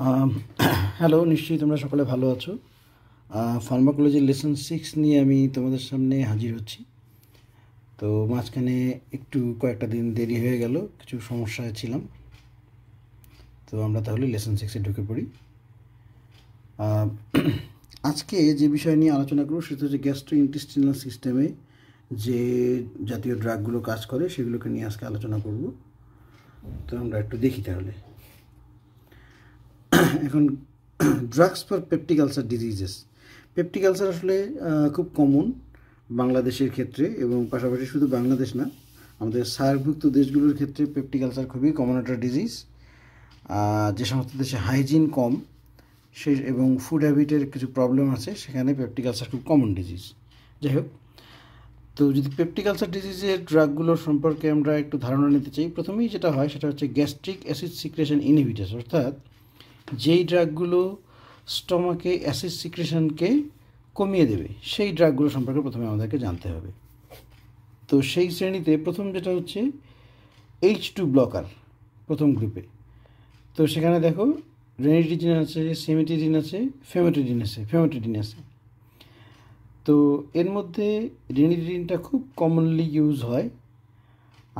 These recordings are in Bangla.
আম, হ্যালো, নিশ্চয়ই তোমরা সকলে ভালো আছো। ফার্মাকোলজির লেসন 6 নিয়ে আমি তোমাদের সামনে হাজির হচ্ছি। তো মাঝখানে একটু কয়েকটা দিন দেরি হয়ে গেল, কিছু সমস্যায় ছিলাম। তো আমরা তাহলে লেসন 6-এ ঢুকে পড়ি। আজকে যে বিষয় নিয়ে আলোচনা করব সেটা হচ্ছে গ্যাস্ট্রোইন্টেস্টিনাল সিস্টেমে যে জাতীয় ড্রাগগুলো কাজ করে সেগুলোকে নিয়ে আজকে আলোচনা করব। তো আমরা একটু দেখি তাহলে। এখন drugs for peptic ulcer diseases. Peptic ulcer আসলে খুব কমন বাংলাদেশের ক্ষেত্রে, এবং পাশাপাশি শুধু বাংলাদেশ না, আমাদের সার্কভুক্ত দেশগুলোর ক্ষেত্রে পেপটিক আলসার খুবই কমন একটা ডিজিজ। যে সমস্ত দেশে হাইজিন কম সে এবং ফুড হ্যাবিটের কিছু প্রবলেম আছে সেখানে পেপটিক আলসার খুব কমন ডিজিজ। যাই হোক, তো যদি পেপটিক আলসার ডিজিজের ড্রাগগুলোর সম্পর্কে আমরা একটু ধারণা নিতে চাই, প্রথমেই যেটা হয় সেটা হচ্ছে গ্যাস্ট্রিক অ্যাসিড সিক্রেশন ইনহিবিটরস, অর্থাৎ যেই ড্রাগগুলো স্টমাকে অ্যাসিড সিক্রেশনকে কমিয়ে দেবে সেই ড্রাগগুলো সম্পর্কে প্রথমে আমাদেরকে জানতে হবে। তো সেই শ্রেণীতে প্রথম যেটা হচ্ছে H2 ব্লকার প্রথম গ্রুপে। তো সেখানে দেখো রেনিটিডিন আছে, সিমেটিডিন আছে, ফেমেটিডিন আছে। তো এর মধ্যে রেনিটিডিনটা খুব কমনলি ইউজ হয়।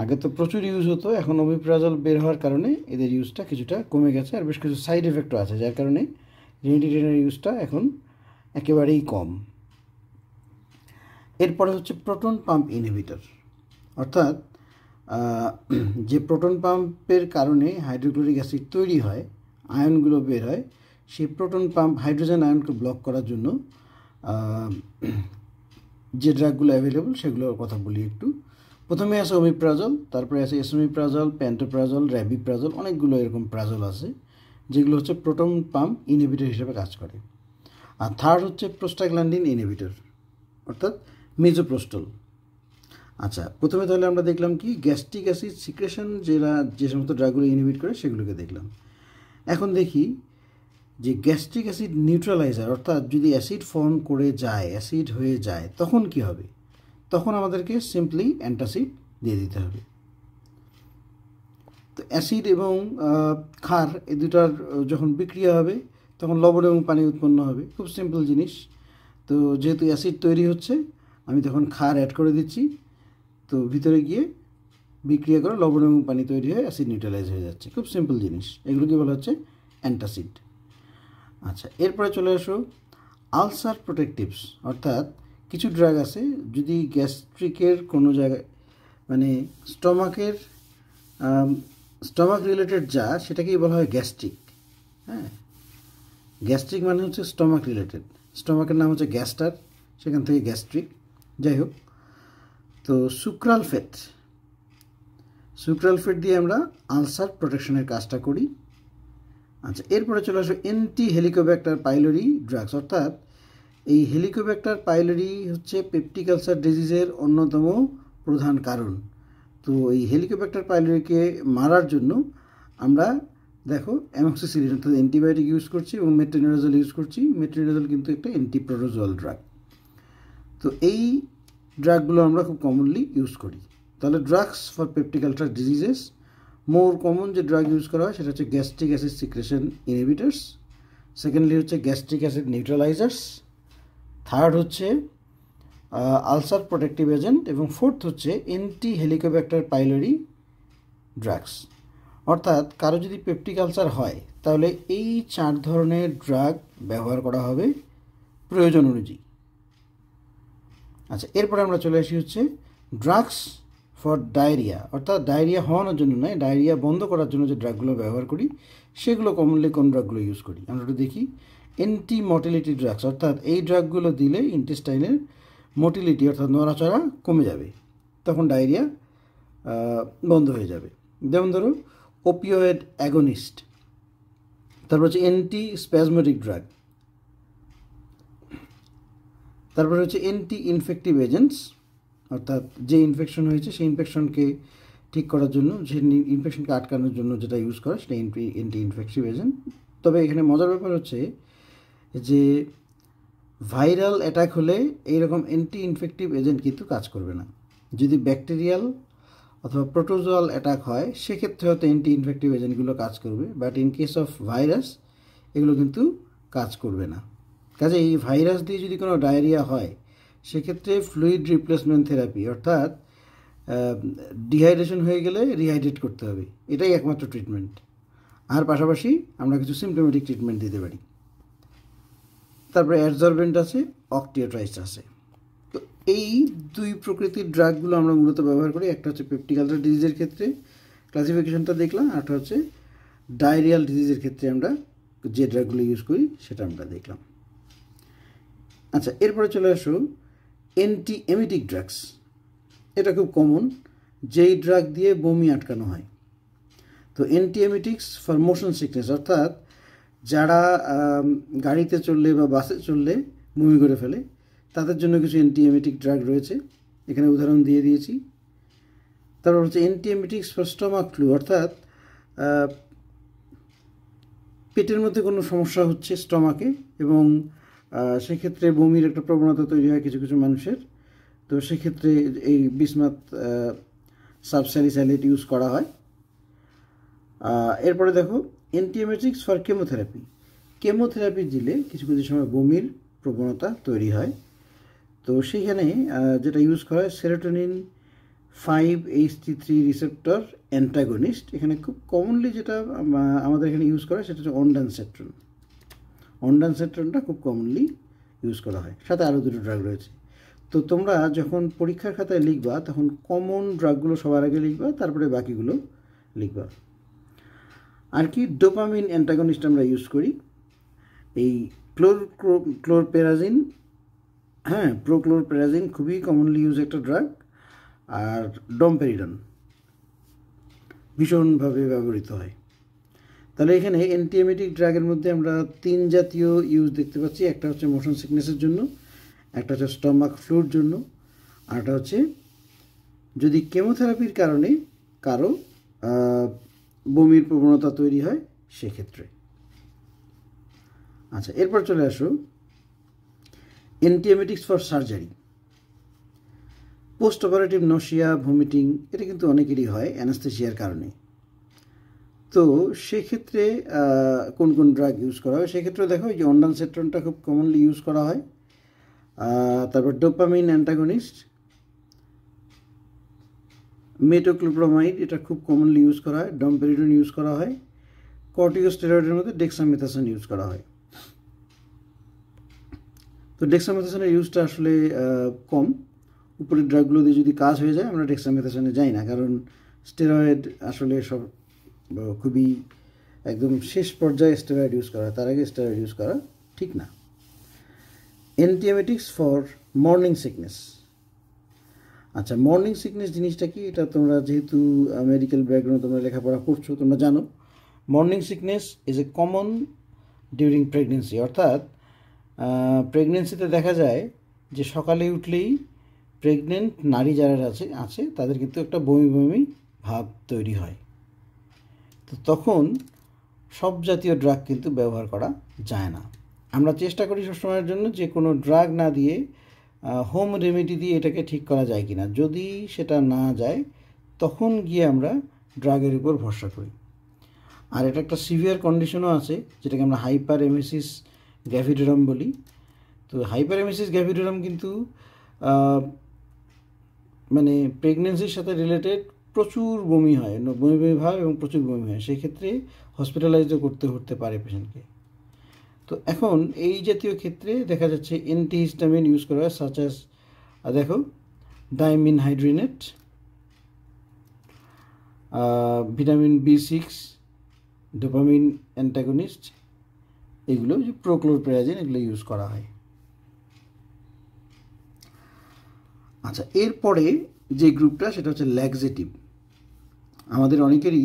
আগে তো প্রচুর ইউজ হতো, এখন ওমিপ্রাজল বের হওয়ার কারণে এদের ইউজটা কিছুটা কমে গেছে, আর বেশ কিছু সাইড এফেক্টও আছে যার কারণে রেনিটিডিনের ইউজটা এখন একেবারেই কম। এরপরে হচ্ছে প্রোটন পাম্প ইনহিবিটর, অর্থাৎ যে প্রোটন পাম্পের কারণে হাইড্রোক্লোরিক অ্যাসিড তৈরি হয়, আয়নগুলো বের হয়, সেই প্রোটন পাম্প হাইড্রোজেন আয়নকে ব্লক করার জন্য যে ড্রাগগুলো অ্যাভেলেবল সেগুলোর কথা বলি একটু। প্রথমে আছে ওমিপ্রাজল, তারপরে আছে এসোমিপ্রাজল, প্যান্টোপ্রাজল, র্যাবিপ্রাজল, অনেকগুলো এরকম প্রাজল আছে যেগুলো হচ্ছে প্রোটন পাম্প ইনহিবিটর হিসেবে কাজ করে। আর থার্ড হচ্ছে প্রোস্টাগ্ল্যান্ডিন ইনহিবিটর, অর্থাৎ মিজোপ্রোস্টল। আচ্ছা, প্রথমে তাহলে আমরা দেখলাম কি গ্যাস্ট্রিক অ্যাসিড সিক্রেশন যে সমস্ত ড্রাগগুলো ইনহিবিট করে সেগুলোকে দেখলাম। এখন দেখি যে গ্যাস্ট্রিক অ্যাসিড নিউট্রালাইজার, অর্থাৎ যদি অ্যাসিড ফর্ম করে যায়, অ্যাসিড হয়ে যায়, তখন কি হবে? তখন আমাদেরকে সিম্পলি অ্যান্টাসিড দিয়ে দিতে হবে। তো অ্যাসিড এবং ক্ষার এই দুটার যখন বিক্রিয়া হবে তখন লবণ এবং পানি উৎপন্ন হবে, খুব সিম্পল জিনিস। তো যেহেতু অ্যাসিড তৈরি হচ্ছে, আমি তখন ক্ষার অ্যাড করে দিচ্ছি, তো ভিতরে গিয়ে বিক্রিয়া করে লবণ এবং পানি তৈরি হয়ে অ্যাসিড নিউট্রালাইজ হয়ে যাচ্ছে, খুব সিম্পল জিনিস। এগুলোকে বলা হচ্ছে অ্যান্টাসিড। আচ্ছা, এরপরে চলে আসো আলসার প্রোটেকটিভস, অর্থাৎ কিছু ড্রাগ আছে যদি গ্যাস্ট্রিকের কোনো জায়গায় মানে স্টমাক রিলেটেড যা সেটাকেই বলা হয় গ্যাস্ট্রিক। হ্যাঁ, গ্যাস্ট্রিক মানে হচ্ছে স্টমাক রিলেটেড, স্টমাকের নাম হচ্ছে গ্যাস্টার, সেখান থেকে গ্যাস্ট্রিক। যাই হোক, তো সুক্রাল ফেট দিয়ে আমরা আলসার প্রোটেকশনের কাজটা করি। আচ্ছা, এরপরে চলে আসো অ্যান্টি হেলিকোব্যাক্টার পাইলোরি ড্রাগস, অর্থাৎ এই হেলিকোব্যাক্টার পাইলোরি হচ্ছে পেপটিক আলসার ডিজিজের অন্যতম প্রধান কারণ। তো এই হেলিকোব্যাক্টার পাইলোরিকে মারার জন্য আমরা দেখো অ্যামক্সিসিলিন অর্থাৎ অ্যান্টিবায়োটিক ইউজ করছি এবং মেট্রোনিডাজল ইউজ করছি। মেট্রোনিডাজল কিন্তু একটা অ্যান্টিপ্রোটোজোয়াল ড্রাগ। তো এই ড্রাগগুলো আমরা খুব কমনলি ইউজ করি। তাহলে drugs for peptic ulcer diseases, more common যে ড্রাগ ইউজ করা হয় সেটা হচ্ছে gastric acid secretion inhibitors, secondly হচ্ছে গ্যাস্ট্রিক অ্যাসিড নিউট্রালাইজার্স, থার্ড হচ্ছে আলসার প্রোটেক্টিভ এজেন্ট, এবং ফোর্থ হচ্ছে অ্যান্টি হেলিকোব্যাক্টার পাইলোরি ড্রাগস। অর্থাৎ কারো যদি পেপটিক আলসার হয় তাহলে এই 4 ধরনের ড্রাগ ব্যবহার করা হবে প্রয়োজন অনুযায়ী। আচ্ছা, এরপরে আমরা চলে আসি হচ্ছে ড্রাগস ফর ডায়রিয়া, অর্থাৎ ডায়রিয়া হওয়ানোর জন্য নয়, ডায়রিয়া বন্ধ করার জন্য যে ড্রাগগুলো ব্যবহার করি সেগুলো কমনলি কোন ড্রাগগুলো ইউজ করি। আমরা একটু দেখি। অ্যান্টি মোটিলিটি ড্রাগস, অর্থাৎ এই ড্রাগগুলো দিলে ইন্টেস্টাইনের মোটিলিটি অর্থাৎ নড়াচড়া কমে যাবে, তখন ডায়রিয়া বন্ধ হয়ে যাবে। যেমন ধরো ওপিওয়েড অ্যাগনিস্ট, তারপর হচ্ছে অ্যান্টি স্প্যাজমেটিক ড্রাগ, তারপরে হচ্ছে অ্যান্টি ইনফেক্টিভ এজেন্টস, অর্থাৎ যে ইনফেকশন হয়েছে সেই ইনফেকশনকে ঠিক করার জন্য, সেই ইনফেকশনকে আটকানোর জন্য যেটা ইউজ করে সেটা অ্যান্টি ইনফেক্টিভ এজেন্ট। তবে এখানে মজার ব্যাপার হচ্ছে যে ভাইরাল অ্যাটাক হলে এইরকম অ্যান্টি ইনফেক্টিভ এজেন্ট কিন্তু কাজ করবে না। যদি ব্যাকটেরিয়াল অথবা প্রোটোজোয়াল অ্যাটাক হয় সেক্ষেত্রে হয়তো অ্যান্টি ইনফেক্টিভ এজেন্টগুলো কাজ করবে, but in case of virus এগুলো কিন্তু কাজ করবে না। কাজে এই ভাইরাস দিয়ে যদি কোনো ডায়রিয়া হয় সেক্ষেত্রে ফ্লুইড রিপ্লেসমেন্ট থেরাপি, অর্থাৎ ডিহাইড্রেশন হয়ে গেলে রিহাইড্রেট করতে হবে, এটাই একমাত্র ট্রিটমেন্ট। আর পাশাপাশি আমরা কিছু সিমটোমেটিক ট্রিটমেন্ট দিতে পারি। তারপরে অ্যাডজর্বেন্ট আছে, অক্টিওট্রাইস আছে। তো এই দুই প্রকৃতির ড্রাগগুলো আমরা মূলত ব্যবহার করি। একটা হচ্ছে পেপটিক আলসার ডিজিজের ক্ষেত্রে ক্লাসিফিকেশনটা দেখলাম, আরটা হচ্ছে ডায়রিয়াল ডিজিজের ক্ষেত্রে আমরা যে ড্রাগগুলো ইউজ করি সেটা আমরা দেখলাম। আচ্ছা, এরপরে চলে আসো অ্যান্টি এমিটিক ড্রাগস। এটা খুব কমন, যেই ড্রাগ দিয়ে বমি আটকানো হয়। তো অ্যান্টি এমিটিক্স ফর মোশন সিকনেস, অর্থাৎ যারা গাড়িতে চললে বা বাসে চললে বমি করে ফেলে তাদের জন্য কিছু অ্যান্টি এমিটিক ড্রাগ রয়েছে, এখানে উদাহরণ দিয়ে দিয়েছি। তারপর হচ্ছে অ্যান্টি এমিটিক্স ফর স্টমাক ফ্লু, অর্থাৎ পেটের মধ্যে কোনো সমস্যা হচ্ছে স্টমাকে এবং সেক্ষেত্রে বমির একটা প্রবণতা তৈরি হয় কিছু কিছু মানুষের। তো সেক্ষেত্রে এই বিসমাথ সাবস্যালিসাইলেট ইউজ করা হয়। এরপরে দেখো অ্যান্টিএমেটিক্স ফর কেমোথেরাপি। কেমোথেরাপি দিলে কিছু কিছু সময় বমির প্রবণতা তৈরি হয়। তো সেইখানে যেটা ইউজ করা হয় সেরোটোনিন 5-HT3 রিসেপ্টর অ্যান্টাগনিস্ট। এখানে খুব কমনলি যেটা আমাদের এখানে ইউজ করা হয় সেটা হচ্ছে অনডানসেট্রন। অনডানসেট্রনটা খুব কমনলি ইউজ করা হয়, সাথে আরও দুটো ড্রাগ রয়েছে। তো তোমরা যখন পরীক্ষার খাতায় লিখবা তখন কমন ড্রাগগুলো সবার আগে লিখবা, তারপরে বাকিগুলো লিখবা। আর কি ডোপামিন অ্যান্টাগনিস্ট আমরা ইউজ করি, এই ক্লোরপেরাজিন, হ্যাঁ প্রোক্লোরপেরাজিন খুবই কমনলি ইউজ একটা ড্রাগ, আর ডমপেরিডন ভীষণভাবে ব্যবহৃত হয়। তাহলে এখানে অ্যান্টিএমিটিক ড্রাগের মধ্যে আমরা 3 জাতীয় ইউজ দেখতে পাচ্ছি। একটা হচ্ছে মোশন সিকনেসের জন্য, একটা হচ্ছে স্টমাক ফ্লুর জন্য, আর একটা হচ্ছে যদি কেমোথেরাপির কারণে কারো বমির প্রবণতা তৈরি হয় সেক্ষেত্রে। আচ্ছা, এরপর চলে আসো antiemetics for surgery. Post operative nausea, vomiting, এটা কিন্তু অনেকেরই হয় অ্যানাস্থেসিয়ার কারণে। তো সেক্ষেত্রে কোন কোন ড্রাগ ইউজ করা হয় সেক্ষেত্রে দেখো এই যে অনডানসেট্রনটা খুব কমনলি ইউজ করা হয়। তারপর ডোপামিন অ্যান্টাগনিস্ট, মেটোক্লোপ্রোমাইড, এটা খুব কমনলি ইউজ করা হয়। ডমপেরিডন ইউজ করা হয়। কর্টিকোস্টেরয়েডের মধ্যে ডেক্সামেথাসন ইউজ করা হয়। তো ডেক্সামেথাসনের ইউজটা আসলে কম। উপরের ড্রাগগুলো দিয়ে যদি কাজ হয়ে যায় আমরা ডেক্সামেথাসনে যাই না, কারণ স্টেরয়েড আসলে সব খুবই একদম শেষ পর্যায়ে স্টেরয়েড ইউজ করা হয়, তার আগে স্টেরয়েড ইউজ করা ঠিক না। অ্যান্টিএমেটিক্স ফর মর্নিং সিকনেস। আচ্ছা, মর্নিং সিকনেস জিনিসটা কি, এটা তোমরা যেহেতু মেডিকেল ব্যাকগ্রাউন্ডে তোমরা লেখাপড়া করছো তোমরা জানো। Morning sickness is a common during pregnancy, অর্থাৎ প্রেগনেন্সিতে দেখা যায় যে সকালে উঠলেই প্রেগনেন্ট নারী যারা আছে তাদের কিন্তু একটা বমি বমি ভাব তৈরি হয়। তো তখন সব জাতীয় ড্রাগ কিন্তু ব্যবহার করা যায় না। আমরা চেষ্টা করি সবসময়ের জন্য যে কোনো ড্রাগ না দিয়ে হোম রেমেডি দিয়ে এটাকে ঠিক করা যায় কি না। যদি সেটা না যায় তখন গিয়ে আমরা ড্রাগের উপর ভরসা করি। আর এটা একটা সিভিয়ার কন্ডিশনও আছে যেটাকে আমরা হাইপার এমেসিস গ্যাভিডোরাম বলি। তো হাইপার এমেসিস গ্যাভিডোরাম কিন্তু মানে প্রেগনেন্সির সাথে রিলেটেড প্রচুর বমি হয়, বমি বমি ভাব এবং প্রচুর বমি হয়, সেই ক্ষেত্রে হসপিটালাইজও করতে পারে পেশেন্টকে। তো এখন এই জাতীয় ক্ষেত্রে দেখা যাচ্ছে অ্যান্টিহিস্টামিন ইউজ করা হয়, সাচ অ্যাজ দেখো ডাইমিনহাইড্রিনেট, ভিটামিন B6, ডোপামিন অ্যান্টাগনিস্ট, এগুলো যে প্রোক্লোরপেরাজিন এগুলো ইউজ করা হয়। আচ্ছা, এরপরে যে গ্রুপটা সেটা হচ্ছে ল্যাক্সেটিভ। আমাদের অনেকেরই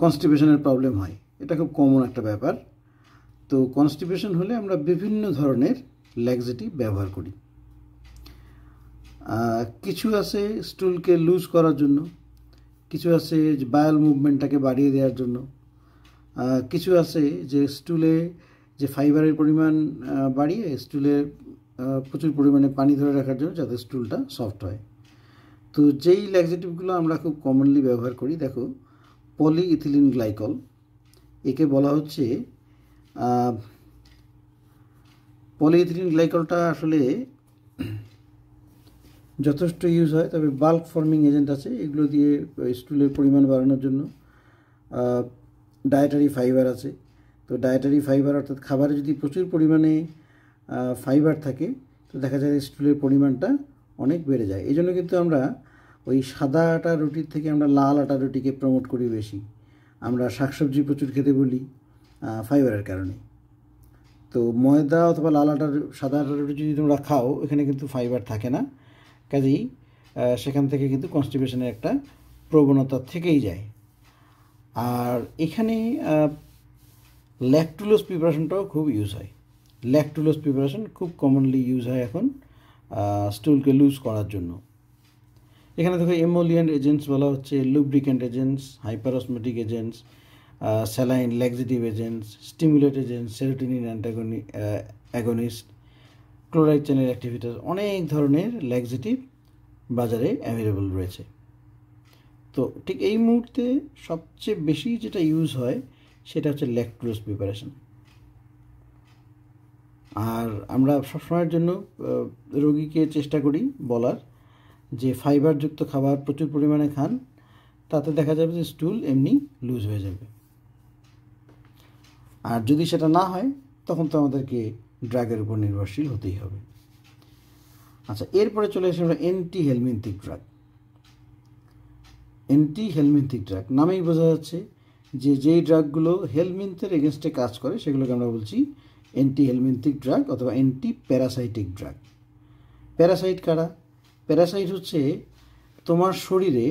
কনস্টিপেশনের প্রবলেম হয়, এটা খুব কমন একটা ব্যাপার। তো কনস্টিপেশন হলে আমরা বিভিন্ন ধরনের ল্যাক্সেটিভ ব্যবহার করি। কিছু আছে স্টুলকে লুজ করার জন্য, কিছু আছে যে বায়াল মুভমেন্টটাকে বাড়িয়ে দেওয়ার জন্য, কিছু আছে যে স্টুলে যে ফাইবারের পরিমাণ বাড়িয়ে স্টুলে প্রচুর পরিমাণে পানি ধরে রাখার জন্য, যাতে স্টুলটা সফট হয়। তো যেই ল্যাক্সেটিভগুলো আমরা খুব কমনলি ব্যবহার করি দেখো পলিইথিলিন গ্লাইকল, একে বলা হচ্ছে পলিইথিলিন গ্লাইকলটা আসলে যথেষ্ট ইউজ হয়, তবে বাল্ক ফর্মিং এজেন্ট আছে, এগুলো দিয়ে স্টুলের পরিমাণ বাড়ানোর জন্য। ডায়েটারি ফাইবার আছে, তো ডায়েটারি ফাইবার অর্থাৎ খাবারে যদি প্রচুর পরিমাণে ফাইবার থাকে তো দেখা যায় স্টুলের পরিমাণটা অনেক বেড়ে যায়। এই জন্য কিন্তু আমরা ওই সাদা আটা রুটির থেকে আমরা লাল আটা রুটিকে প্রমোট করি বেশি। আমরা শাকসবজি প্রচুর খেতে বলি ফাইবারের কারণে। তো ময়দা অথবা লাল আটার সাদা আটার রুটি যদি তোমরা খাও, এখানে কিন্তু ফাইবার থাকে না, কাজেই সেখান থেকে কিন্তু কনস্টিপেশনের একটা প্রবণতা থেকেই যায়। আর এখানে ল্যাকটুলোজ প্রিপারেশনটাও খুব ইউজ হয়। ল্যাকটুলোজ প্রিপারেশন খুব কমনলি ইউজ হয় এখন স্টুলকে লুজ করার জন্য। এখানে দেখো এমোলিয়েন্ট এজেন্টস বলা হচ্ছে, lubricant agents, hyperosmotic agents, saline laxative agents, stimulant agents, serotonin agonist, chloride channel activators, অনেক ধরনের ল্যাক্সেটিভ বাজারে অ্যাভেলেবল রয়েছে। তো ঠিক এই মুহূর্তে সবচেয়ে বেশি যেটা ইউজ হয় সেটা হচ্ছে ল্যাকটুলোজ প্রিপারেশন। আর আমরা সবসময়ের জন্য রোগীকে চেষ্টা করি বলার যে ফাইবারযুক্ত খাবার প্রচুর পরিমাণে খান, তাতে দেখা যাবে যে স্টুল এমনি লুজ হয়ে যাবে। আর যদি সেটা না হয় তখন তো আমাদেরকে ড্রাগের উপর নির্ভরশীল হতেই হবে। আচ্ছা, এরপরে চলে আসে আমরা anti helminthic drug. Anti helminthic drug নামেই বোঝা যাচ্ছে যে যেই ড্রাগগুলো হেলমিনথের এগেনস্টে কাজ করে সেগুলোকে আমরা বলছি অ্যান্টি হেলমিনথিক ড্রাগ অথবা অ্যান্টি প্যারাসাইটিক ড্রাগ। প্যারাসাইট কারা? প্যারাসাইট হচ্ছে তোমার শরীরে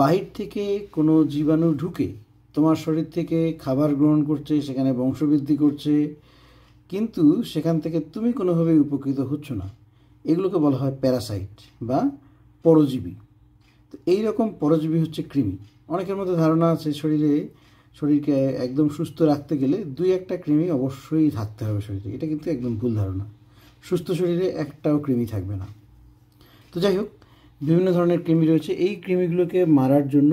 বাহির থেকে কোনো জীবাণু ঢুকে তোমার শরীর থেকে খাবার গ্রহণ করছে, সেখানে বংশবৃদ্ধি করছে, কিন্তু সেখান থেকে তুমি কোনোভাবেই উপকৃত হচ্ছ না। এগুলোকে বলা হয় প্যারাসাইট বা পরজীবী। তো এইরকম পরজীবী হচ্ছে কৃমি। অনেকের মধ্যে ধারণা আছে শরীরকে একদম সুস্থ রাখতে গেলে 2-1টা কৃমি অবশ্যই থাকতে হবে শরীরে। এটা কিন্তু একদম ভুল ধারণা। সুস্থ শরীরে একটাও কৃমি থাকবে না। তো যাই হোক, বিভিন্ন ধরনের কৃমি রয়েছে। এই কৃমিগুলোকে মারার জন্য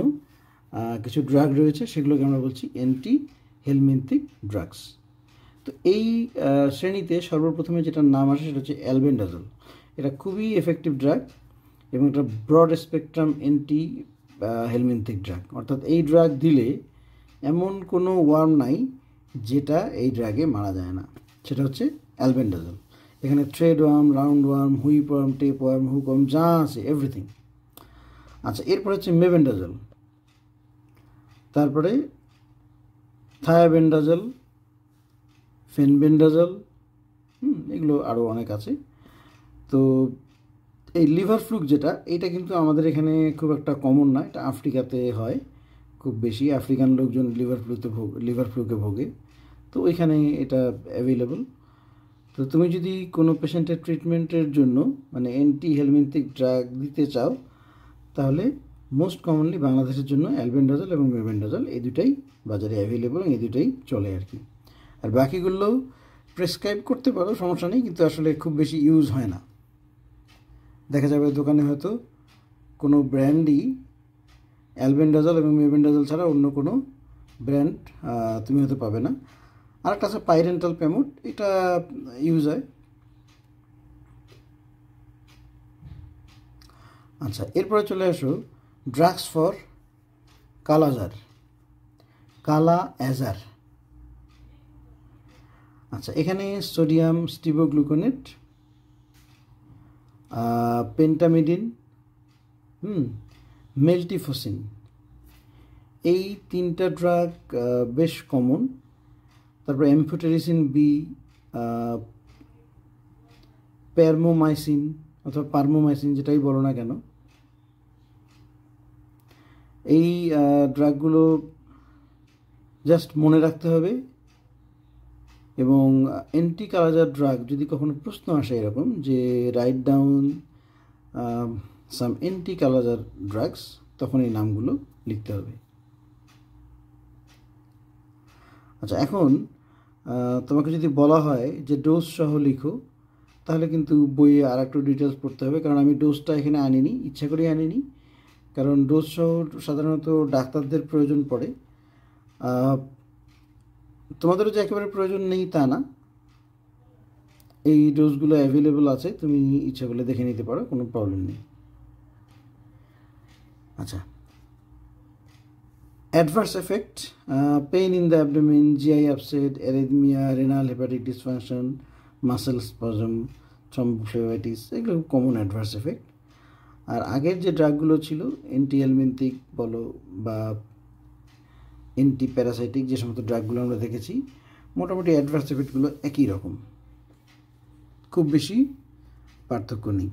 কিছু ড্রাগ রয়েছে, সেগুলোকে আমরা বলছি অ্যান্টি হেলমিনথিক ড্রাগস। তো এই শ্রেণীতে সর্বপ্রথমে যেটার নাম আসে সেটা হচ্ছে অ্যালবেন্ডাজল। এটা খুবই এফেক্টিভ ড্রাগ এবং এটা broad spectrum anti helminthic drug. অর্থাৎ এই ড্রাগ দিলে এমন কোনো ওয়ার্ম নাই যেটা এই ড্রাগে মারা যায় না, সেটা হচ্ছে অ্যালবেন্ডাজল। এখানে thread worm, round worm, whip worm, tape worm, hook worm যা আছে এভরিথিং। আচ্ছা, এরপরে হচ্ছে মেবেন্ডাজল, তারপরে থায়াবেন্ডাজল, ফেনবেন্ডাজল, এগুলো আরও অনেক আছে। তো এই লিভার ফ্লুক যেটা, এটা কিন্তু আমাদের এখানে খুব একটা কমন না, এটা আফ্রিকাতে হয় খুব বেশি। আফ্রিকান লোকজন লিভার ফ্লুকে ভোগে, তো ওইখানে এটা অ্যাভেলেবল। তো তুমি যদি কোনো পেশেন্টের ট্রিটমেন্টের জন্য মানে অ্যান্টি হেলমিনথিক ড্রাগ দিতে চাও, তাহলে মোস্ট কমনলি বাংলাদেশের জন্য অ্যালবেন্ডাজল এবং মেবেন্ডাজল এই দুটাই বাজারে অ্যাভেলেবল, এই দুটাই চলে আর কি। আর বাকিগুলো প্রেসক্রাইব করতে পারো, সমস্যা নেই, কিন্তু আসলে খুব বেশি ইউজ হয় না। দেখা যাবে দোকানে হয়তো কোনো ব্র্যান্ডই অ্যালবেন্ডাজল এবং মেবেন্ডাজল ছাড়া অন্য কোনো ব্র্যান্ড তুমি হয়তো পাবে না। আর একটা আছে পাইরেন্টাল প্যামোড, এটা ইউজ হয়। আচ্ছা, এরপরে চলে আসো ড্রাগস ফর কালা অ্যাজার। আচ্ছা, এখানে সোডিয়াম স্টিবোগ্লুকোনেট, পেন্টামিডিন, মেলটিফোসিন, এই 3টা ড্রাগ বেশ কমন। তারপর এমফোটেরিসিন বি, প্যারমোমাইসিন অথবা পারমোমাইসিন, যেটাই বলো না কেন, এই ড্রাগগুলো জাস্ট মনে রাখতে হবে। এবং অ্যান্টি কালাজার ড্রাগ যদি কখনো প্রশ্ন আসে এরকম যে রাইট ডাউন সাম অ্যান্টি কালাজার ড্রাগস, তখন এই নামগুলো লিখতে হবে। আচ্ছা, এখন তোমাকে যদি বলা হয় যে ডোজ সহ লিখো, তাহলে কিন্তু বইয়ে আর একটু ডিটেলস পড়তে হবে, কারণ আমি ডোজটা এখানে আনিনি, ইচ্ছা করেই আনিনি, কারণ ডোজ সহ সাধারণত ডাক্তারদের প্রয়োজন পড়ে। তোমাদেরও যে একেবারে প্রয়োজন নেই তা না, এই ডোজগুলো অ্যাভেলেবল আছে, তুমি ইচ্ছা করলে দেখে নিতে পারো, কোনো প্রবলেম নেই। আচ্ছা, adverse effect: pain in the abdomen, GI upset, arrhythmia, renal hepatic dysfunction, muscle spasm, thrombophlebitis, এগুলো কমন অ্যাডভার্স এফেক্ট। আর আগের যে ড্রাগগুলো ছিল অ্যান্টিএলমেন্টিক বলো বা অ্যান্টি প্যারাসাইটিক, যে সমস্ত ড্রাগগুলো আমরা দেখেছি, মোটামুটি অ্যাডভার্স এফেক্টগুলো একই রকম, খুব বেশি পার্থক্য নেই।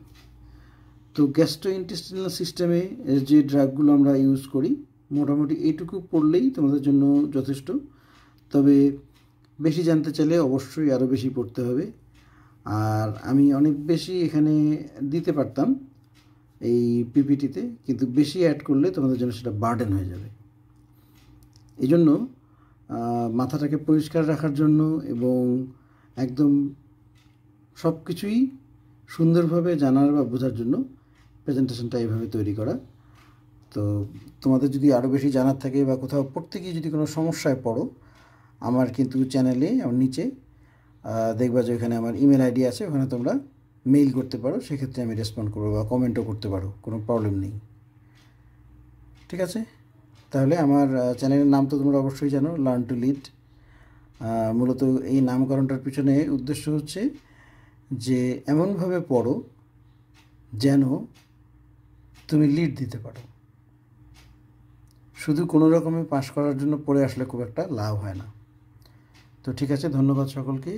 তো গ্যাস্ট্রোইন্টেস্টিনাল সিস্টেমে যে ড্রাগগুলো আমরা ইউজ করি, মোটামুটি এইটুকু পড়লেই তোমাদের জন্য যথেষ্ট। তবে বেশি জানতে চাইলে অবশ্যই আরও বেশি পড়তে হবে, আর আমি অনেক বেশি এখানে দিতে পারতাম এই পিপিটিতে, কিন্তু বেশি অ্যাড করলে তোমাদের জন্য সেটা বার্ডেন হয়ে যাবে। এই জন্য মাথাটাকে পরিষ্কার রাখার জন্য এবং একদম সব কিছুই সুন্দরভাবে জানার বা বোঝার জন্য প্রেজেন্টেশনটা এইভাবে তৈরি করা। তো তোমাদের যদি আরও বেশি জানার থাকে বা কোথাও পড়তে গিয়ে যদি কোনো সমস্যায় পড়ো, আমার কিন্তু চ্যানেলে আমার নিচে দেখবা যে ওখানে আমার ইমেল আইডি আছে, ওখানে তোমরা মেইল করতে পারো, সেক্ষেত্রে আমি রেসপন্ড করবো বা কমেন্টও করতে পারো, কোনো প্রবলেম নেই। ঠিক আছে, তাহলে আমার চ্যানেলের নাম তো তোমরা অবশ্যই জানো, লার্ন টু লিড। মূলত এই নামকরণটার পিছনে উদ্দেশ্য হচ্ছে যে এমনভাবে পড়ো যেন তুমি লিড দিতে পারো। শুধু কোনো রকমে পাশ করার জন্য পড়ে আসলে খুব একটা লাভ হয় না। তো ঠিক আছে, ধন্যবাদ সকলকে।